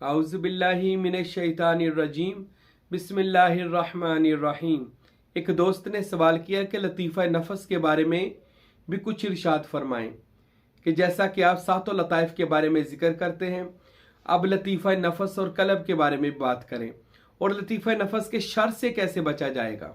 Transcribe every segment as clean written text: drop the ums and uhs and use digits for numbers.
आउज़ुबिल्लाहि मिनश्शैतानिर्रजीम बिस्मिल्लाहिर्रहमानिर्रहीम। एक दोस्त ने सवाल किया कि लतीफ़ा नफ़स के बारे में भी कुछ इरशाद फरमाएं कि जैसा कि आप सातों लताइफ़ के बारे में ज़िक्र करते हैं, अब लतीफ़ा नफ़स और कलब के बारे में बात करें और लतीफ़ा नफ़स के शर से कैसे बचा जाएगा।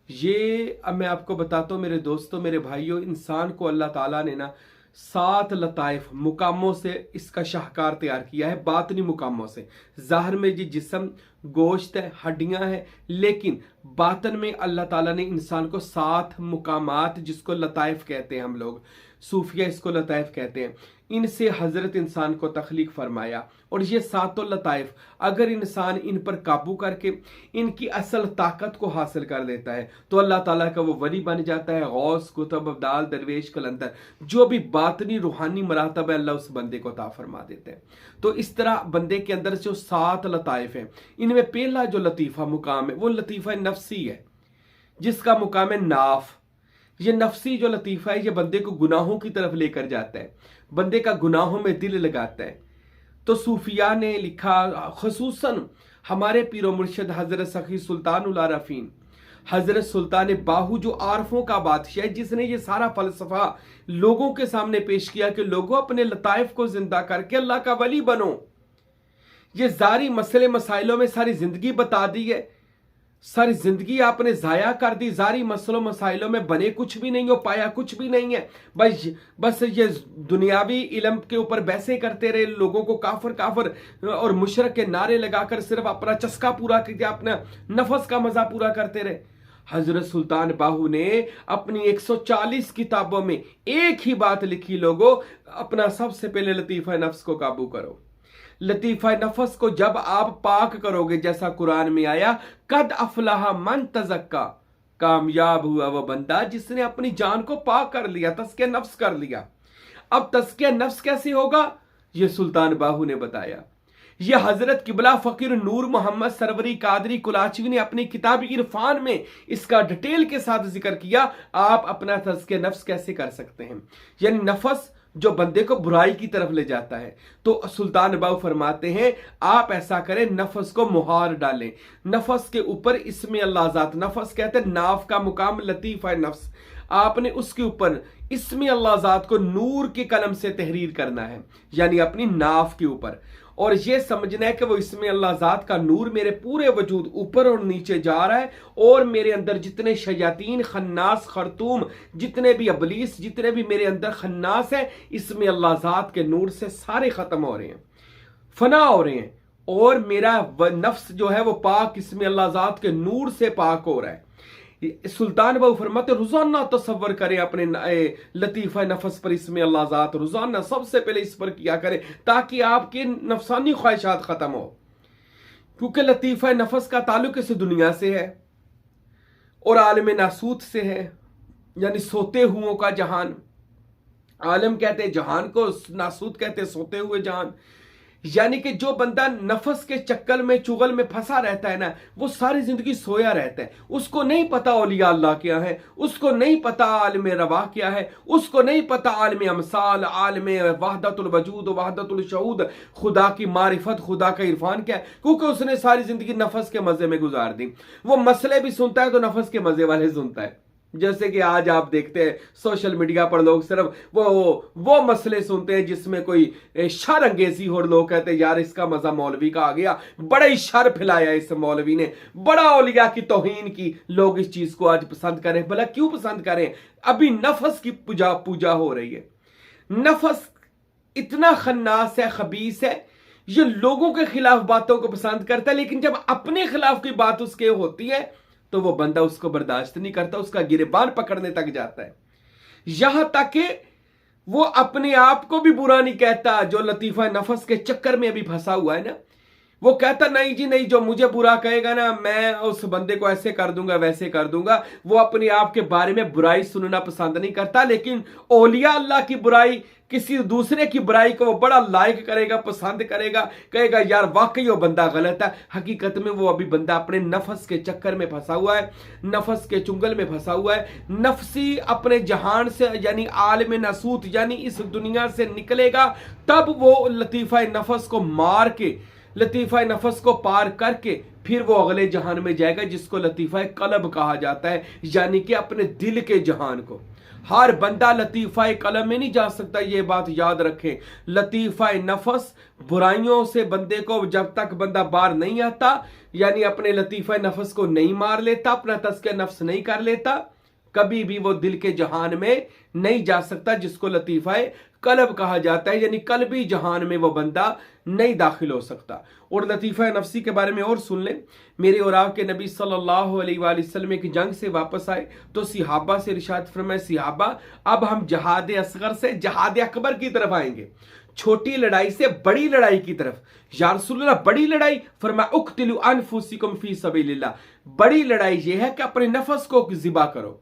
ये अब मैं आपको बताता हूँ मेरे दोस्तों, मेरे भाइयों, इंसान को अल्लाह ताला ने ना 7 लताइफ मुकामों से इसका शाहकार तैयार किया है, बातनी मुकामों से। ज़ाहिर में जी जिस्म गोश्त है, हड्डियां हैं, लेकिन बातन में अल्लाह ताला ने इंसान को 7 मुकामात, जिसको लताइफ कहते हैं, हम लोग सूफिया इसको लताइफ कहते हैं, इनसे हजरत इंसान को तख्लीक फरमाया। और ये सातों लताइफ अगर इंसान इन पर काबू करके इनकी असल ताकत को हासिल कर लेता है तो अल्लाह ताला का वो वली बन जाता है। गौस, कुतुब, अब्दाल, दरवेश, कलंदर, जो भी बातनी रूहानी मरातब है अल्लाह उस बंदे को अता फरमा देते हैं। तो इस तरह बंदे के अंदर जो 7 लताइफ हैं, इनमें पहला जो लतीफ़ा मुकाम है वो लतीफ़ा नफ्सी है, जिसका मुकाम है नाफ। ये नफसी जो लतीफ़ा है ये बंदे को गुनाहों की तरफ लेकर जाता है, बंदे का गुनाहों में दिल लगाता है। तो सूफिया ने लिखा, खसूसन हमारे पीरो मुर्शिद हजरत सखी सुल्तान उल आरफीन हजरत सुल्तान बाहू, जो आरफों का बादशाह है, जिसने ये सारा फलसफा लोगों के सामने पेश किया कि लोगों अपने लताइफ को जिंदा करके अल्लाह का वली बनो। ये जारी मसले मसाइलों में सारी जिंदगी बता दी है, सारी जिंदगी आपने जाया कर दी, जारी मसलों मसाइलों में बने कुछ भी नहीं हो, पाया कुछ भी नहीं है। बस ये दुनियावी इल्म के ऊपर बहसें करते रहे, लोगों को काफर काफर और मुशरक के नारे लगाकर सिर्फ अपना चस्का पूरा किया, अपना नफस का मजा पूरा करते रहे। हजरत सुल्तान बाहू ने अपनी 140 किताबों में एक ही बात लिखी, लोगों अपना सबसे पहले लतीफ़ा नफ्स को काबू करो। लतीफ़ा नफस को जब आप पाक करोगे, जैसा कुरान में आया, कद अफलाहा मन तज़क्का, कामयाब हुआ वह बंदा जिसने अपनी जान को पाक कर लिया, तज़किया नफ्स कर लिया। अब तज़किया नफ्स कैसे होगा, यह सुल्तान बाहू ने बताया। यह हजरत किबला फकीर नूर मोहम्मद सरवरी कादरी कुलाचवी ने अपनी किताब इरफान में इसका डिटेल के साथ जिक्र किया। आप अपना तज़किया नफ्स कैसे कर सकते हैं, यानी नफस जो बंदे को बुराई की तरफ ले जाता है। तो सुल्तान बाहू फरमाते हैं आप ऐसा करें, नफस को मुहार डालें, नफस के ऊपर इसमें अल्लाह ज़ात, नफस कहते हैं नाफ का मुकाम लतीफ़ा नफ्स, आपने उसके ऊपर इसमें अल्लाह ज़ात को नूर के कलम से तहरीर करना है, यानी अपनी नाफ के ऊपर। और ये समझना है कि वो इसमें अल्लाह ज़ात का नूर मेरे पूरे वजूद ऊपर और नीचे जा रहा है, और मेरे अंदर जितने शयातीन, खन्नास, खरतूम, जितने भी अबलीस, जितने भी मेरे अंदर खन्नास है, इसमें अल्लाह ज़ात के नूर से सारे ख़त्म हो रहे हैं, फना हो रहे हैं, और मेरा नफ्स जो है वो पाक, इसमें अल्लाह ज़ात के नूर से पाक हो रहा है। सुल्तान बाहू फरमाते रोजाना तसव्वुर करें अपने लतीफ़ा नफस पर, इसमें अल्लाह ज़ात रोजाना सबसे पहले इस पर किया करें, ताकि आपकी नफसानी ख्वाहिशात खत्म हो। क्योंकि लतीफ़ा नफस का ताल्लुक इस दुनिया से है और आलम नासूत से है, यानी सोते हुओं का जहान। आलम कहते हैं जहान को, नासूत कहते हैं सोते हुए जहान। यानी कि जो बंदा नफस के चक्कर में, चुगल में फंसा रहता है ना, वो सारी जिंदगी सोया रहता है। उसको नहीं पता औलिया अल्लाह क्या है, उसको नहीं पता आलम रवाह क्या है, उसको नहीं पता आलम अमसाल, आलम वहदतुल वजूद, वहदतुल शहूद, खुदा की मारिफत, खुदा का इरफान क्या है, क्योंकि उसने सारी जिंदगी नफस के मजे में गुजार दी। वो मसले भी सुनता है तो नफस के मजे वाले सुनता है। जैसे कि आज आप देखते हैं सोशल मीडिया पर लोग सिर्फ वो मसले सुनते हैं जिसमें कोई शर अंगेजी हो, लोग कहते हैं यार इसका मजा मौलवी का आ गया, बड़ा ही शर फैलाया इस मौलवी ने, बड़ा औलिया की तौहीन की। लोग इस चीज को आज पसंद करें, भला क्यों पसंद करें, अभी नफस की पूजा हो रही है। नफस इतना खन्नास है, खबीस है, ये लोगों के खिलाफ बातों को पसंद करता है, लेकिन जब अपने खिलाफ की बात उसके होती है तो वो बंदा उसको बर्दाश्त नहीं करता, उसका गिरबान पकड़ने तक जाता है। यहां तक कि वो अपने आप को भी बुरा नहीं कहता, जो लतीफ़ा नफस के चक्कर में अभी फंसा हुआ है ना, वो कहता नहीं जी नहीं, जो मुझे बुरा कहेगा ना मैं उस बंदे को ऐसे कर दूंगा, वैसे कर दूंगा। वो अपने आप के बारे में बुराई सुनना पसंद नहीं करता, लेकिन औलिया अल्लाह की बुराई किसी दूसरे की बुराई को वो बड़ा लाइक करेगा, पसंद करेगा, कहेगा यार वाकई वो बंदा गलत है। हकीकत में वो अभी बंदा अपने नफस के चक्कर में फंसा हुआ है, नफस के चुंगल में फंसा हुआ है। नफसी अपने जहान से यानी आलम नसूत यानी इस दुनिया से निकलेगा, तब वो लतीफ़ा नफस को मार के, लतीफ़ा नफस को पार करके फिर वो अगले जहान में जाएगा, जिसको लतीफ़ा कलब कहा जाता है, यानी कि अपने दिल के जहान को। हर बंदा लतीफ़ा कलम में नहीं जा सकता, ये बात याद रखें। लतीफ़ा नफस, बुराइयों से बंदे को जब तक बंदा बाहर नहीं आता, यानी अपने लतीफ़ा नफस को नहीं मार लेता, अपना तस्के नफ्स नहीं कर लेता, कभी भी वो दिल के जहान में नहीं जा सकता, जिसको लतीफ़ा कलब कहा जाता है, यानी कल्बी जहान में वो बंदा नहीं दाखिल हो सकता। और लतीफ़ा नफ्सी के बारे में और सुन लें। मेरे और आपके नबी सल्लल्लाहु अलैहि वसल्लम की जंग से वापस आए तो सिहाबा से इरशाद फरमाया, सिहाबा अब हम जहाद असगर से जहाद अकबर की तरफ आएंगे, छोटी लड़ाई से बड़ी लड़ाई की तरफ। या रसूलल्लाह बड़ी लड़ाई? फरमाया उक्तिलु अनफुसिकुम फी सबीलिल्लाह, बड़ी लड़ाई यह है कि अपने नफस को ज़िबा करो,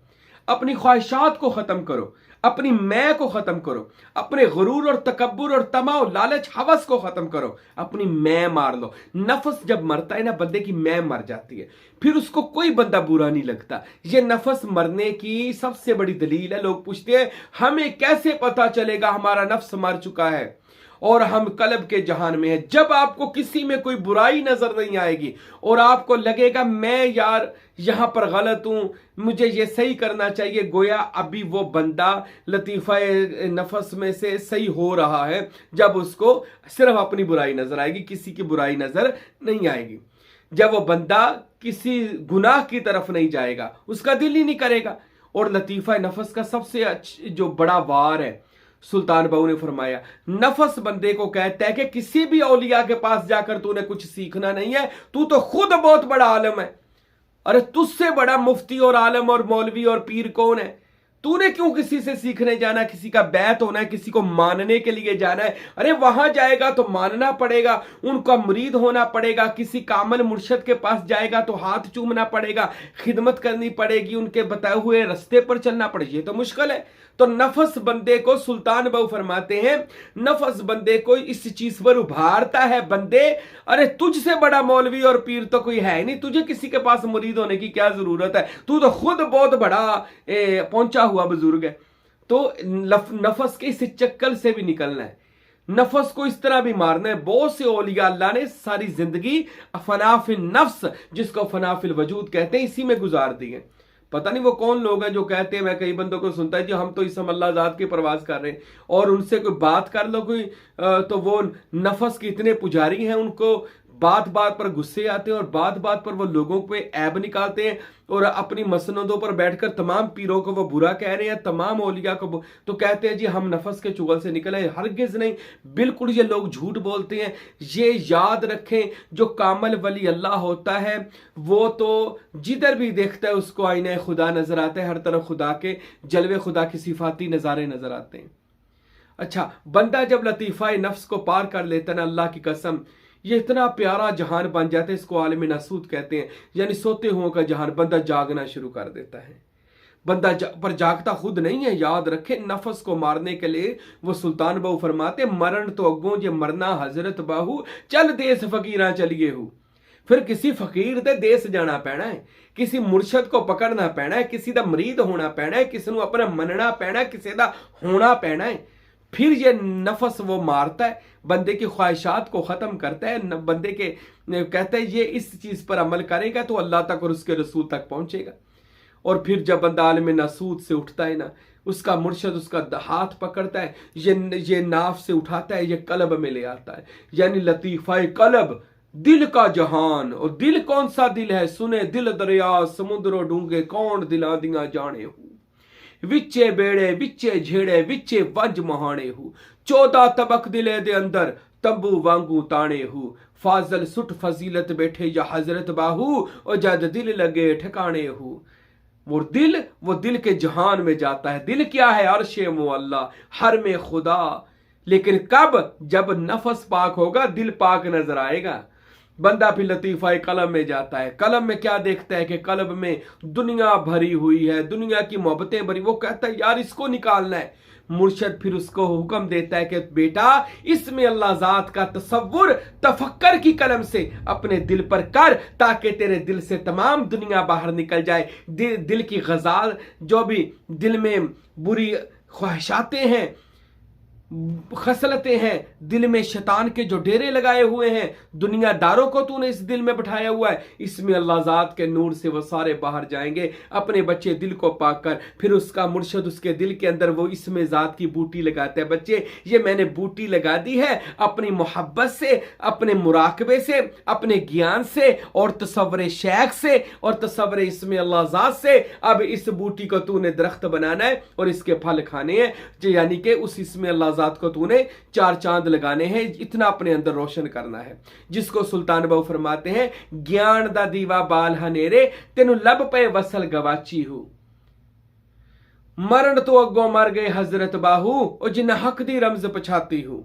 अपनी ख्वाहिशात को खत्म करो, अपनी मैं को खत्म करो, अपने गुरूर और तकब्बुर और तमा लालच हवस को खत्म करो, अपनी मैं मार लो। नफस जब मरता है ना, बंदे की मैं मर जाती है, फिर उसको कोई बंदा बुरा नहीं लगता। ये नफस मरने की सबसे बड़ी दलील है। लोग पूछते हैं हमें कैसे पता चलेगा हमारा नफ्स मर चुका है और हम कल्ब के जहान में है? जब आपको किसी में कोई बुराई नजर नहीं आएगी और आपको लगेगा मैं यार यहां पर गलत हूं, मुझे ये सही करना चाहिए, गोया अभी वो बंदा लतीफ़ा नफस में से सही हो रहा है। जब उसको सिर्फ अपनी बुराई नजर आएगी, किसी की बुराई नजर नहीं आएगी, जब वो बंदा किसी गुनाह की तरफ नहीं जाएगा, उसका दिल ही नहीं करेगा। और लतीफ़ा नफस का सबसे जो बड़ा वार है, सुल्तान बहू ने फरमाया, नफस बंदे को कहता है कि किसी भी औलिया के पास जाकर तूने कुछ सीखना नहीं है, तू तो खुद बहुत बड़ा आलम है। अरे तुझसे बड़ा मुफ्ती और आलम और मौलवी और पीर कौन है? तूने क्यों किसी से सीखने जाना, किसी का बैत होना है, किसी को मानने के लिए जाना है? अरे वहां जाएगा तो मानना पड़ेगा, उनका मुरीद होना पड़ेगा, किसी कामल मुर्शद के पास जाएगा तो हाथ चूमना पड़ेगा, खिदमत करनी पड़ेगी, उनके बताए हुए रास्ते पर चलना पड़ेगा। ये तो मुश्किल है। तो नफस बंदे को, सुल्तान बहु फरमाते हैं, नफस बंदे को इस चीज पर उभारता है, बंदे अरे तुझसे बड़ा मौलवी और पीर तो कोई है नहीं, तुझे किसी के पास मुरीद होने की क्या जरूरत है, तू तो खुद बहुत बड़ा पहुंचा हुआ बुजुर्ग है। तो नफस के इस चक्कर से भी निकलना है, नफस को इस तरह भी मारना है। बहुत से औलिया अल्लाह ने सारी जिंदगी फनाफिल नफ्स, जिसको फनाफिल वजूद कहते हैं, इसी में गुजार दी है। पता नहीं वो कौन लोग हैं जो कहते हैं, मैं कई बंदों को सुनता है जी हम तो इसम अल्लाह ज़ात की परवाज कर रहे हैं, और उनसे कोई बात कर लो कोई तो वो नफस के इतने पुजारी हैं, उनको बात बात पर गुस्से आते हैं और बात बात पर वो लोगों पे ऐब निकालते हैं और अपनी मसनदों पर बैठकर तमाम पीरों को वो बुरा कह रहे हैं, तमाम औलिया को तो कहते हैं जी हम नफस के चुगल से निकले। हरगिज नहीं, बिल्कुल ये लोग झूठ बोलते हैं। ये याद रखें, जो कामल वली अल्लाह होता है वो तो जिधर भी देखता है उसको आईने खुदा नजर आता है, हर तरफ खुदा के जलवे, खुदा के सिफाती नज़ारे नजर आते हैं। अच्छा, बंदा जब लतीफ़ा नफ्स को पार कर लेता है ना, अल्लाह की कसम ये इतना प्यारा जहान बन जाता है, इसको आलिम नसूत कहते हैं, यानी सोते हुओं का जहान। बंदा जागना शुरू कर देता है, बंदा पर जागता खुद नहीं है। याद रखे, नफस को मारने के लिए वो सुल्तान बहु फरमाते, मरण तो अगों जे मरना हजरत बाहू, चल देस फकीरा चलिए हूँ। फिर किसी फकीर दे देस जाना पैना है, किसी मुर्शद को पकड़ना पैना है, किसी का मरीद होना पैना है, किसी को अपना मनना पैना है, किसी का होना पैना है। फिर ये नफस वो मारता है, बंदे की ख्वाहिशात को ख़त्म करता है, बंदे के कहता है ये इस चीज़ पर अमल करेगा तो अल्लाह तक और उसके रसूल तक पहुंचेगा। और फिर जब बंदा आलिम नसूत से उठता है ना, उसका मुर्शद उसका हाथ पकड़ता है, ये नाफ से उठाता है, ये कलब में ले आता है, यानी लतीफ़ा कलब, दिल का जहान। और दिल कौन सा दिल है? सुने दिल दरिया समुद्रो डूंगे, कौन दिला दिया जाने हूँ, विच्चे बेड़े विच्चे झेड़े विच्चे वंज महाने हूँ, 14 तबक दिले दे अंदर तंबू वांगू ताने हूँ, फाजल सुट फजीलत बैठे या हजरत बाहू, और जद दिल लगे ठिकाने हूँ। वो दिल के जहान में जाता है। दिल क्या है? अर्शे मुअल्ला, हर में खुदा। लेकिन कब? जब नफस पाक होगा, दिल पाक नजर आएगा। बंदा फिर लतीफ़ा कलम में जाता है। कलम में क्या देखता है कि कलब में दुनिया भरी हुई है, दुनिया की मोहब्बतें भरी। वो कहता है यार इसको निकालना है, मुर्शद फिर उसको हुक्म देता है कि बेटा इसमें अल्लाह ज़ात का तसव्वुर तफक्कर की कलम से अपने दिल पर कर, ताकि तेरे दिल से तमाम दुनिया बाहर निकल जाए। दिल की गज़ाल, जो भी दिल में बुरी ख्वाहिशातें हैं, खसलतें हैं, दिल में शैतान के जो डेरे लगाए हुए हैं, दुनियादारों को तूने इस दिल में बिठाया हुआ है, इसमें अल्लाह ज़ात के नूर से वो सारे बाहर जाएंगे। अपने बच्चे दिल को पाक कर, फिर उसका मुर्शद उसके दिल के अंदर वो इसमें ज़ात की बूटी लगाता है। बच्चे ये मैंने बूटी लगा दी है अपनी मोहब्बत से, अपने मुराकबे से, अपने ज्ञान से और तसव्वुर शेख से और तसव्वुर इसमें अल्लाह ज़ात से। अब इस बूटी को तूने दरख्त बनाना है और इसके फल खाने हैं, यानी कि उस इसमें अल्लाह ज़ात को तूने 4 चांद लगाने हैं। इतना अपने अंदर रोशन करना है, जिसको सुल्तान बाहू फरमाते हैं, ज्ञान दा दीवा बाल हनेरे तेनु लब पे वसल गवाची हूं, मरण तो अगो मर गए हजरत बाहू और जिन हक दी रमज पछाती हूं।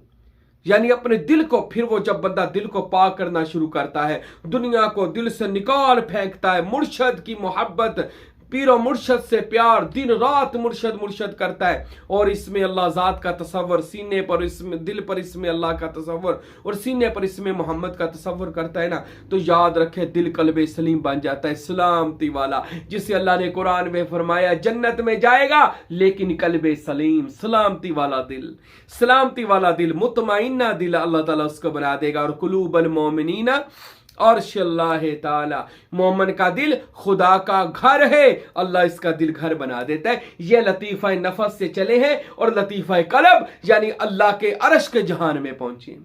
यानी अपने दिल को, फिर वो जब बंदा दिल को पाक करना शुरू करता है, दुनिया को दिल से निकाल फेंकता है, मुर्शद की मोहब्बत, पीरो मुर्शद से प्यार, दिन रात मुर्शद मुर्शद करता है और इसमें अल्लाह ज़ात का तसव्वुर, सीने पर इसमें दिल पर इसमें अल्लाह का तसव्वुर और सीने पर इसमें मोहम्मद का तसव्वुर करता है ना, तो याद रखे दिल कल्बे सलीम बन जाता है, सलामती वाला, जिसे अल्लाह ने कुरान में फरमाया जन्नत में जाएगा लेकिन कल्बे सलीम, सलामती वाला दिल, सलामती वाला दिल, मुतमइन्ना दिल अल्लाह ताला उसको बना देगा। और कुलूबल मोमिनीना और शल्लाह ताला, मोमन का दिल खुदा का घर है, अल्लाह इसका दिल घर बना देता है। ये लतीफ़ा नफस से चले हैं और लतीफ़ा कल्ब यानी अल्लाह के अर्श के जहान में पहुंचे।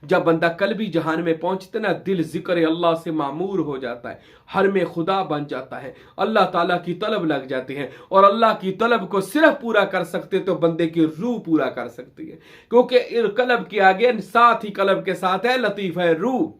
जब बंदा कल्बी जहान में पहुंचते ना, दिल जिक्र अल्लाह से मामूर हो जाता है, हर में खुदा बन जाता है, अल्लाह ताला की तलब लग जाती है और अल्लाह की तलब को सिर्फ पूरा कर सकते तो बंदे की रूह पूरा कर सकती है, क्योंकि कल्ब के आगे साथ ही कल्ब के साथ है लतीफ़ा रूह,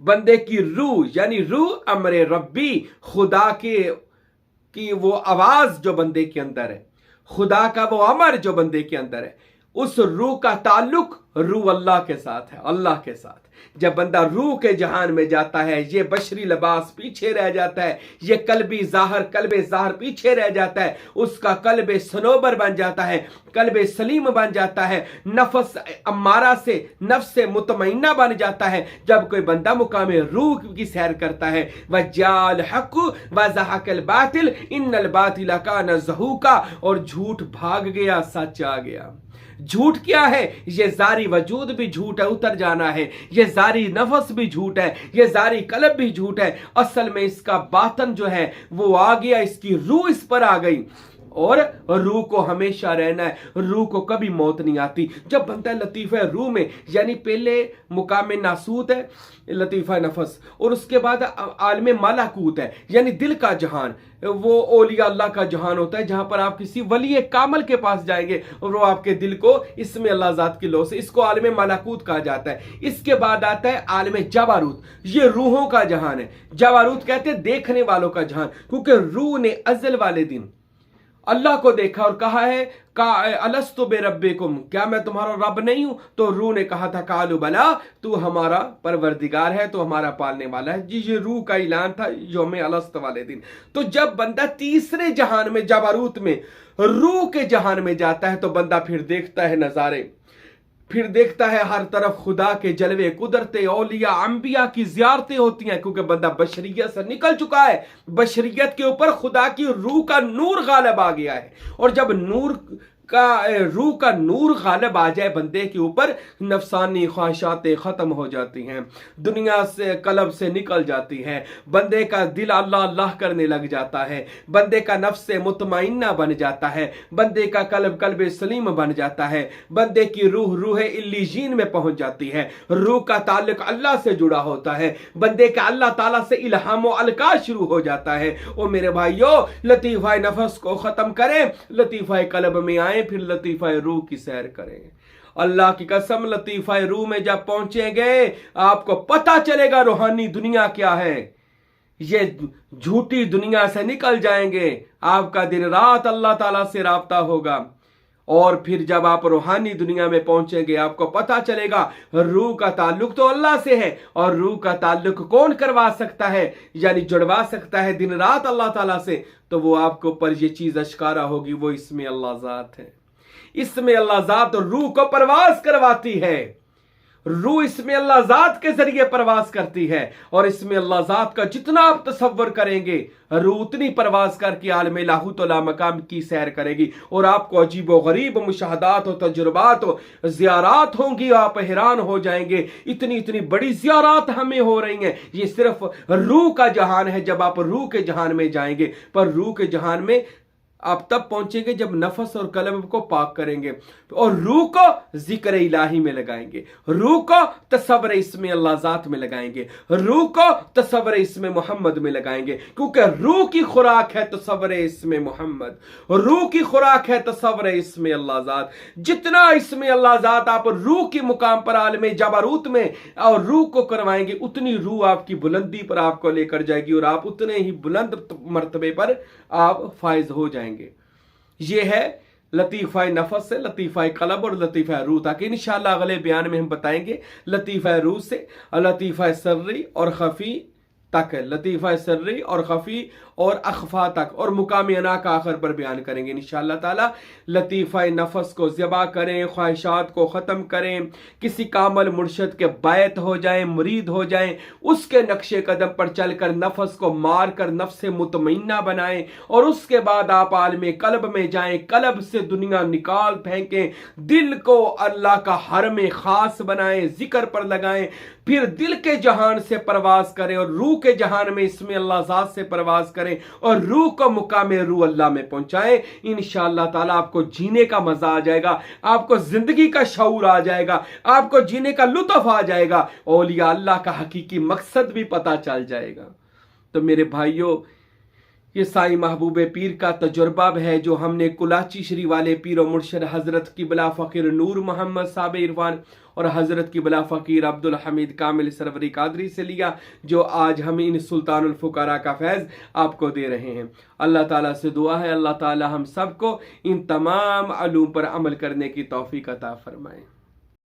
बंदे की रूह, यानी रूह अमरे रब्बी, खुदा की वो आवाज जो बंदे के अंदर है, खुदा का वो अमर जो बंदे के अंदर है, उस रूह का ताल्लुक रूह अल्लाह के साथ है, अल्लाह के साथ। जब बंदा रूह के जहान में जाता है, ये बशरी लिबास पीछे रह जाता है, ये कल्बे ज़ाहर पीछे रह जाता है, उसका कल्बे सनोबर बन जाता है, कल्बे सलीम बन जाता है, नफ्स अम्मारा से नफ्स से मुतमइन्ना बन जाता है। जब कोई बंदा मुकामे रूह की सैर करता है, वजाल हक व ज़हकल बातिल इन्नल बातिल कान ज़हूका, और झूठ भाग गया, सच आ गया। झूठ क्या है? ये जारी वजूद भी झूठ है, उतर जाना है, ये जारी नफस भी झूठ है, ये जारी कल्ब भी झूठ है। असल में इसका बातन जो है वो आ गया, इसकी रूह इस पर आ गई और रूह को हमेशा रहना है, रूह को कभी मौत नहीं आती। जब बनता है लतीफ़ा रूह में, यानी पहले मुकाम नासूत है लतीफ़ा नफस और उसके बाद आलम मलाकूत है, यानी दिल का जहान, वो औलिया अल्लाह का जहान होता है, जहां पर आप किसी वली कामल के पास जाएंगे और वो आपके दिल को इसमें अल्लाह ज़ात की लो से, इसको आलम मलाकूत कहा जाता है। इसके बाद आता है आलम जबारूत, ये रूहों का जहान है। जबारूत कहते हैं देखने वालों का जहान, क्योंकि रूह ने अज़ल वाले दिन अल्लाह को देखा और कहा है का अलस्तु बिरब्बिकुम, क्या मैं तुम्हारा रब नहीं हूं? तो रूह ने कहा था कालू बला, तू हमारा परवरदिगार है, तो हमारा पालने वाला है। जी ये रूह का ऐलान था यौम अलस्त वाले दिन। तो जब बंदा तीसरे जहान में, जबारूत में, रूह के जहान में जाता है, तो बंदा फिर देखता है नजारे, फिर देखता है हर तरफ खुदा के जलवे, कुदरते, औलिया, अंबिया की जियारतें होती हैं, क्योंकि बंदा बशरियत से निकल चुका है। बशरियत के ऊपर खुदा की रूह का नूर गालिब आ गया है, और जब रूह का नूर गालिब आ जाए बंदे के ऊपर, नफसानी ख्वाहिशातें खत्म हो जाती हैं, दुनिया से कल्ब से निकल जाती हैं, बंदे का दिल अल्लाह अल्लाह करने लग जाता है, बंदे का नफ्स से मुतमइन्ना बन जाता है, बंदे का कल्ब सलीम बन जाता है, बंदे की रूह इल्लीजीन में पहुंच जाती है, रूह का ताल्लुक अल्लाह से जुड़ा होता है, बंदे का अल्लाह ताला से इल्हाम व अलका शुरू हो जाता है। ओ मेरे भाइयों, लतीफ़ा नफस को खत्म करें, लतीफ़ा कल्ब में आए, फिर लतीफ़ा रूह की सैर करें। अल्लाह की कसम, लतीफ़ा रूह में जब पहुंचेंगे आपको पता चलेगा रूहानी दुनिया क्या है। ये झूठी दुनिया से निकल जाएंगे, आपका दिन रात अल्लाह ताला से राब्ता होगा, और फिर जब आप रूहानी दुनिया में पहुंचेंगे आपको पता चलेगा रूह का ताल्लुक तो अल्लाह से है, और रूह का ताल्लुक कौन करवा सकता है, यानी जुड़वा सकता है दिन रात अल्लाह ताला से, तो वो आपको पर ये चीज अश्कारा होगी, वो इसमें अल्लाह ज़ात है। इसमें अल्लाह ज़ात रूह को परवास करवाती है। रूह इसमें अल्लाह ज़ात के जरिए परवास करती है और इसमें अल्लाह ज़ात का जितना आप तसव्वुर करेंगे रूह उतनी परवास करके आलम लाहूत ला मकाम की सैर करेगी और आपको अजीब व गरीब मुशाहदात हो, तजुर्बात हो, ज़ियारात होंगी, आप हैरान हो जाएंगे। इतनी इतनी बड़ी ज़ियारात हमें हो रही हैं। ये सिर्फ रूह का जहान है। जब आप रूह के जहान में जाएंगे, पर रूह के जहान में आप तब पहुंचेंगे जब नफस और कल्ब को पाक करेंगे और रूह को जिक्र इलाही में लगाएंगे, रूह को तसव्वुर इसमें अल्लाह ज़ात में लगाएंगे, रूह को तसव्वुर इसमें मोहम्मद में लगाएंगे। क्योंकि रूह की खुराक है तसव्वुर इसमें मोहम्मद, रूह की खुराक है तसव्वुर इसमें अल्लाह ज़ात। जितना इसमें अल्लाह ज़ात आप रूह की मुकाम पर आलम जबरूत में और रूह को करवाएंगे, उतनी रूह आपकी बुलंदी पर आपको लेकर जाएगी और आप उतने ही बुलंद मर्तबे पर आप फायज हो जाएंगे। ये है लतीफ़ा नफस से लतीफ़ा कलब और लतीफ़ा रूह तक। इंशाअल्लाह अगले बयान में हम बताएंगे लतीफ़ा रूह से लतीफ़ा सर्री और खफी तक है, लतीफ़ा सर्री और खफी और अखफा तक और मुकाम अना का आखिर पर बयान करेंगे इंशाअल्लाह ताला। लतीफ़ा नफस को ज़िबा करें, ख्वाहिशात को ख़त्म करें, किसी कामल मुर्शद के बैत हो जाएं, मुरीद हो जाएं, उसके नक्शे कदम पर चलकर नफस को मार कर नफ्स मुतमइन्ना बनाएं और उसके बाद आप आलम कल्ब में जाएं, कल्ब से दुनिया निकाल फेंकें, दिल को अल्लाह का हरम खास बनाएं, जिक्र पर लगाएं, फिर दिल के जहान से परवास करें और रूह के जहान में इसमें अल्लाह ज़ात से परवास करें और रूह को मुकाम रूह अल्लाह में पहुंचाएं। इंशाअल्लाह ताला आपको जीने का मजा आ जाएगा, आपको जिंदगी का शऊर आ जाएगा, आपको जीने का लुत्फ आ जाएगा, औलिया अल्लाह का हकीकी मकसद भी पता चल जाएगा। तो मेरे भाइयों, ये साईं महबूब पीर का तजुर्बा है जो हमने कुलाची श्री वाले पीर और मुर्शद हजरत किबला फ़कीर नूर मोहम्मद साहब इरफान और हजरत किबला फ़कीर अब्दुल हमीद कामिल सरवरी कादरी से लिया, जो आज हम इन सुल्तानुल फुकारा का फैज़ आपको दे रहे हैं। अल्लाह ताला से दुआ है अल्लाह ताला हम सबको इन तमाम अलूम पर अमल करने की तौफीक अता फरमाए।